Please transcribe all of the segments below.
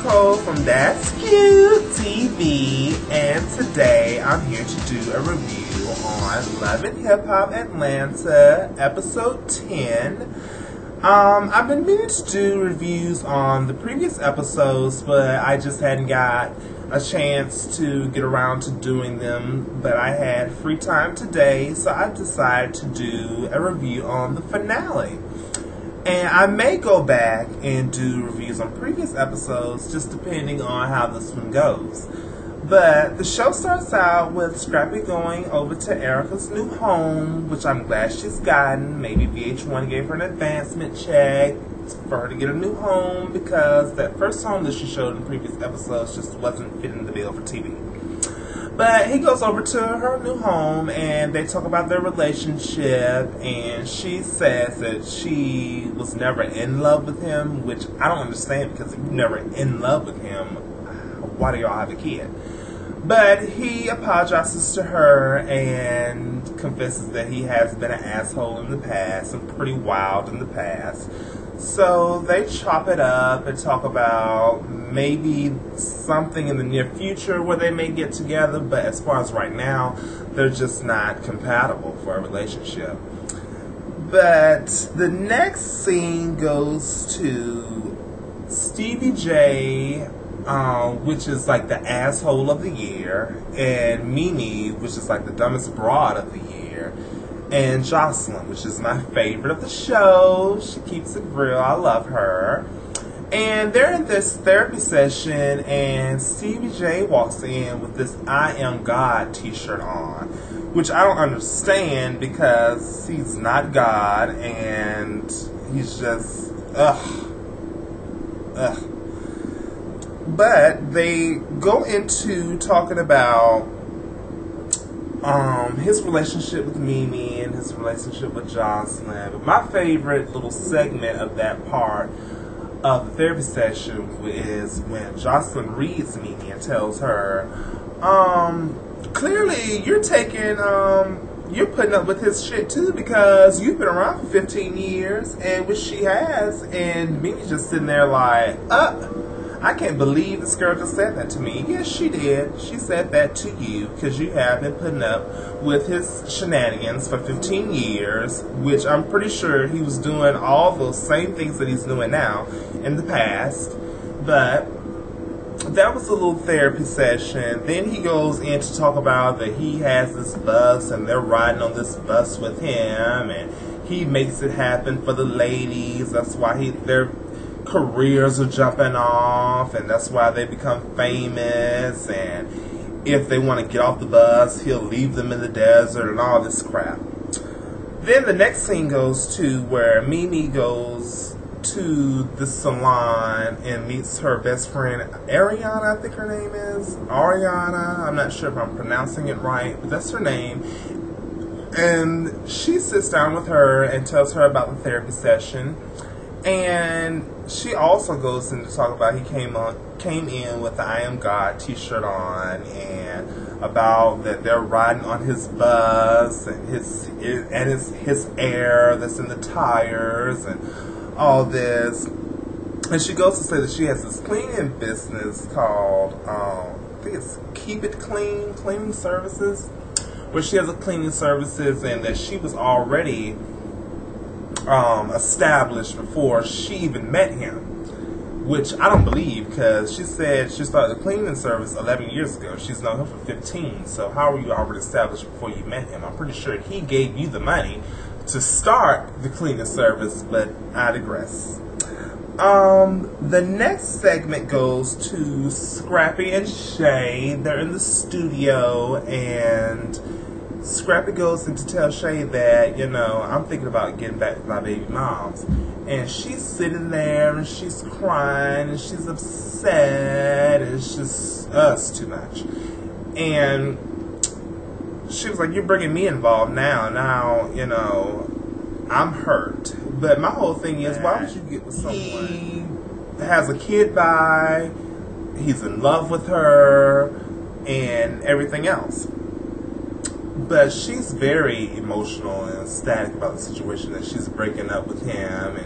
Nicole from That's Cute TV, and today I'm here to do a review on Love and Hip Hop Atlanta, episode 10. I've been meaning to do reviews on the previous episodes, but I just hadn't got a chance to get around to doing them, but I had free time today, so I decided to do a review on the finale. And I may go back and do reviews on previous episodes, just depending on how this one goes. But the show starts out with Scrappy going over to Erica's new home, which I'm glad she's gotten. Maybe VH1 gave her an advancement check for her to get a new home, because that first home that she showed in previous episodes just wasn't fitting the bill for TV. But he goes over to her new home and they talk about their relationship, and she says that she was never in love with him, which I don't understand, because if you're never in love with him, why do y'all have a kid? But he apologizes to her and confesses that he has been an asshole in the past and pretty wild in the past. So they chop it up and talk about maybe something in the near future where they may get together, but as far as right now, they're just not compatible for a relationship. But the next scene goes to Stevie J, which is like the asshole of the year, and Mimi, which is like the dumbest broad of the year, and Jocelyn, which is my favorite of the show. She keeps it real. I love her. And they're in this therapy session, and Stevie J walks in with this I Am God t-shirt on, which I don't understand, because he's not God, and he's just, ugh. But they go into talking about his relationship with Mimi and his relationship with Jocelyn. But my favorite little segment of that part of the therapy session is when Jocelyn reads Mimi and tells her, clearly you're taking, you're putting up with his shit too, because you've been around for 15 years, and which she has, and Mimi's just sitting there like, I can't believe this girl just said that to me. Yes, she did. She said that to you because you have been putting up with his shenanigans for 15 years, which I'm pretty sure he was doing all those same things that he's doing now in the past. But that was a little therapy session. Then he goes in to talk about that he has this bus and they're riding on this bus with him, and he makes it happen for the ladies. That's why their careers are jumping off, and that's why they become famous, and if they want to get off the bus, he'll leave them in the desert and all this crap. Then the next scene goes to where Mimi goes to the salon and meets her best friend Ariana, I think her name is Ariana. I'm not sure if I'm pronouncing it right, but that's her name. And she sits down with her and tells her about the therapy session. And she also goes in to talk about he came in with the I Am God t-shirt on, and about that they're riding on his bus and his air that's in the tires and all this. And she goes to say that she has this cleaning business called I think it's Keep It Clean Cleaning Services, where she has a cleaning services, and that she was already established before she even met him, which I don't believe, because she said she started the cleaning service 11 years ago. She's known him for 15, so how were you already established before you met him? I'm pretty sure he gave you the money to start the cleaning service, but I digress. The next segment goes to Scrappy and Shay. They're in the studio, and Scrappy goes in to tell Shay that, I'm thinking about getting back with my baby moms. And she's sitting there and she's crying and she's upset, and it's just us too much. And she was like, you're bringing me involved now. Now, I'm hurt. But my whole thing is, why would you get with someone? He has a kid by, he's in love with her, and everything else. But she's very emotional and ecstatic about the situation, that she's breaking up with him, and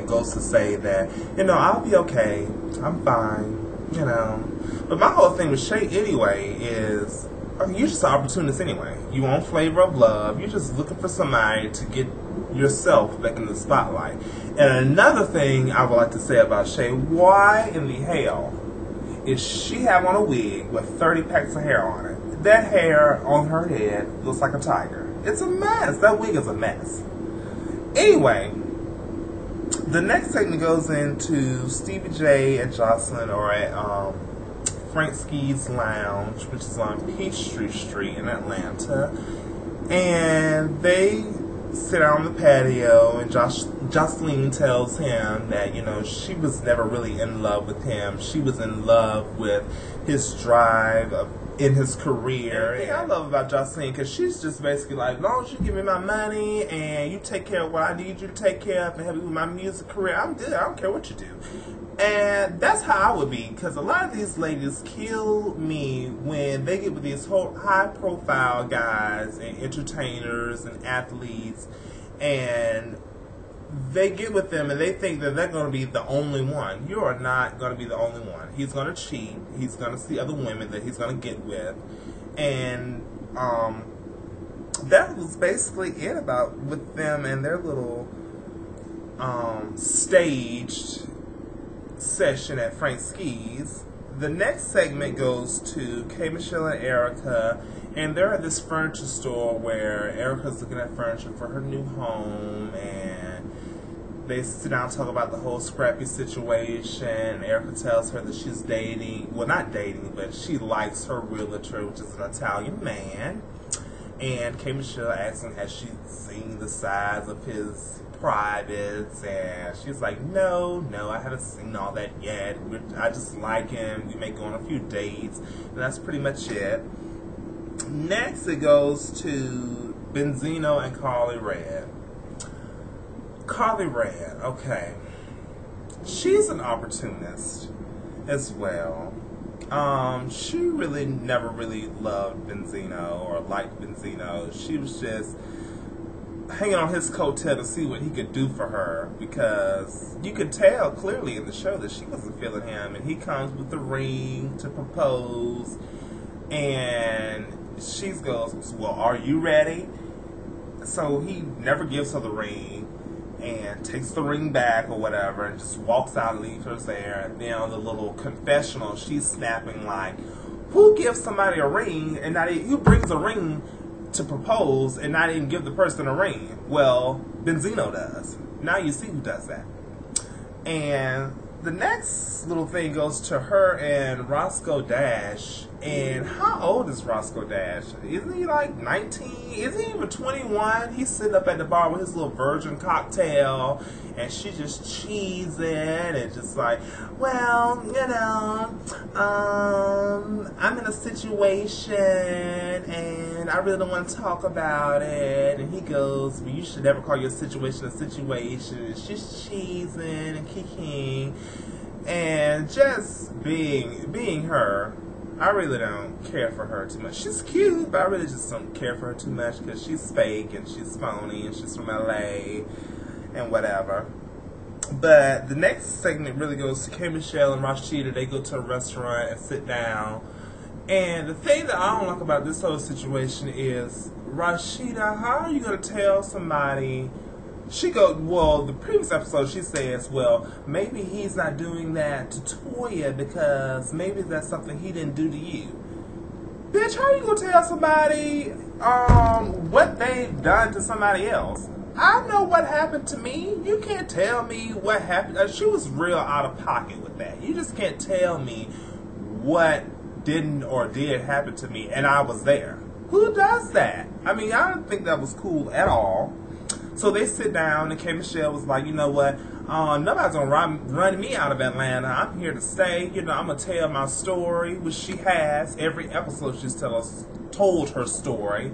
goes to say that, I'll be okay, I'm fine, you know. But my whole thing with Shay anyway is, you're just an opportunist anyway. You want flavor of love. You're just looking for somebody to get yourself back in the spotlight. And another thing I would like to say about Shay, why in the hell is she have on a wig with 30 packs of hair on it? That hair on her head looks like a tiger. It's a mess. That wig is a mess. Anyway, the next segment goes into Stevie J and Jocelyn are at Frank Ski's Lounge, which is on Peachtree Street in Atlanta. And they sit out on the patio, and Jocelyn tells him that, you know, she was never really in love with him. She was in love with his drive in his career. And the thing I love about Jocelyn, because she's just basically like, as long as you give me my money and you take care of what I need you to take care of and help me with my music career, I'm good. I don't care what you do. And that's how I would be, because a lot of these ladies kill me when they get with these whole high-profile guys and entertainers and athletes, and they get with them and they think that they're going to be the only one. You are not going to be the only one. He's going to cheat. He's going to see other women that he's going to get with. And that was basically it about with them and their little staged session at Frank Ski's. The next segment goes to K. Michelle and Erica, and they're at this furniture store where Erica's looking at furniture for her new home, and they sit down and talk about the whole scrappy situation. Erica tells her that she's dating, well, not dating, but she likes her realtor, which is an Italian man. And K. Michelle asks him, has she seen the size of his privates? And she's like, no, I haven't seen all that yet. I just like him. We may go on a few dates. And that's pretty much it. Next, it goes to Benzino and Carly Red. Carly Red, okay. She's an opportunist as well. She really never really loved Benzino or liked Benzino. She was just hanging on his coattail to see what he could do for her, because you could tell clearly in the show that she wasn't feeling him, and he comes with the ring to propose, and she goes, well, are you ready? So he never gives her the ring and takes the ring back or whatever and just walks out and leaves her there. And then on the little confessional, she's snapping like, who gives somebody a ring and not even, who brings a ring to propose and not even give the person a ring? Well, Benzino does. Now you see who does that. And the next little thing goes to her and Roscoe Dash. And how old is Roscoe Dash? Isn't he like 19? Isn't he even 21? He's sitting up at the bar with his little virgin cocktail, and she's just cheesing and just like, well, you know, I'm in a situation and I really don't want to talk about it. And he goes, well, you should never call your situation a situation. And she's cheesing and kicking and just being her. I really don't care for her too much. She's cute, but I really just don't care for her too much because she's fake and she's phony and she's from LA and whatever. But the next segment really goes to K. Michelle and Rashida. They go to a restaurant and sit down. And the thing that I don't like about this whole situation is, Rashida, how are you going to tell somebody? She goes, well, the previous episode she says, well, maybe he's not doing that to Toya because maybe that's something he didn't do to you. Bitch, how are you going to tell somebody what they've done to somebody else? I know what happened to me. You can't tell me what happened. She was real out of pocket with that. You just can't tell me what didn't or did happen to me and I was there. Who does that? I mean, I don't think that was cool at all. So they sit down, and K. Michelle was like, you know what, nobody's going to run me out of Atlanta. I'm here to stay. You know, I'm going to tell my story, which she has. Every episode she's told her story,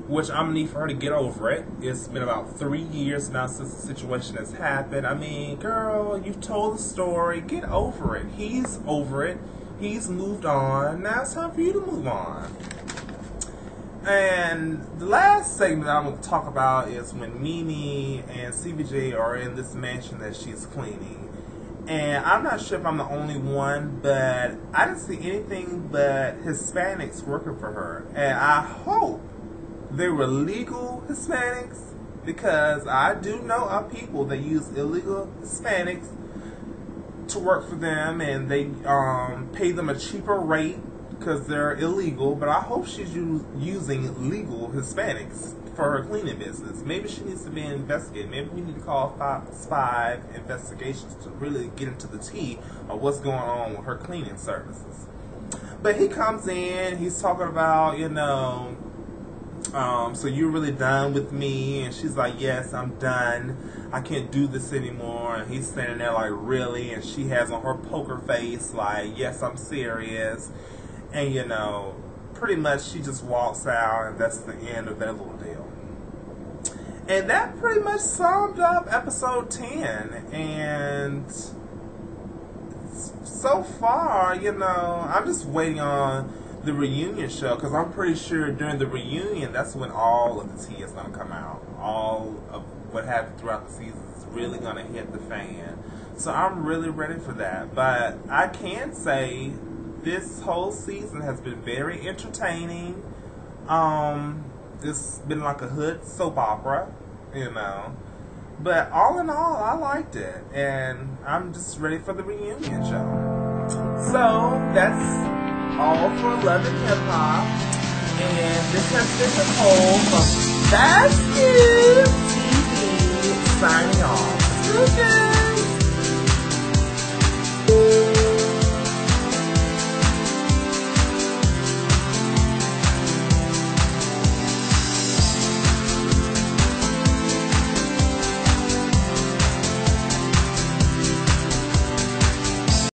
which I'm going to need for her to get over it. It's been about 3 years now since the situation has happened. I mean, girl, you've told the story. Get over it. He's over it. He's moved on. Now it's time for you to move on. And the last segment I'm going to talk about is when Mimi and CBJ are in this mansion that she's cleaning. And I'm not sure if I'm the only one, but I didn't see anything but Hispanics working for her. And I hope they were legal Hispanics, because I do know of people that use illegal Hispanics to work for them, and they pay them a cheaper rate because they're illegal. But I hope she's using legal Hispanics for her cleaning business. Maybe she needs to be investigated. Maybe we need to call 5 investigations to really get into the tea of what's going on with her cleaning services. But he comes in, he's talking about, so you're really done with me? And she's like, yes, I'm done. I can't do this anymore. And he's standing there like, really? And she has on her poker face like, yes, I'm serious. And pretty much she just walks out, and that's the end of that little deal. And that pretty much summed up episode 10. And so far, I'm just waiting on the reunion show, because I'm pretty sure during the reunion, that's when all of the tea is going to come out. All of what happened throughout the season is really going to hit the fan. So I'm really ready for that. But I can say this whole season has been very entertaining. It's been like a hood soap opera, But all in all, I liked it. And I'm just ready for the reunion show. So that's all for Love and Hip Hop. And this has been Nicole from That's Cute.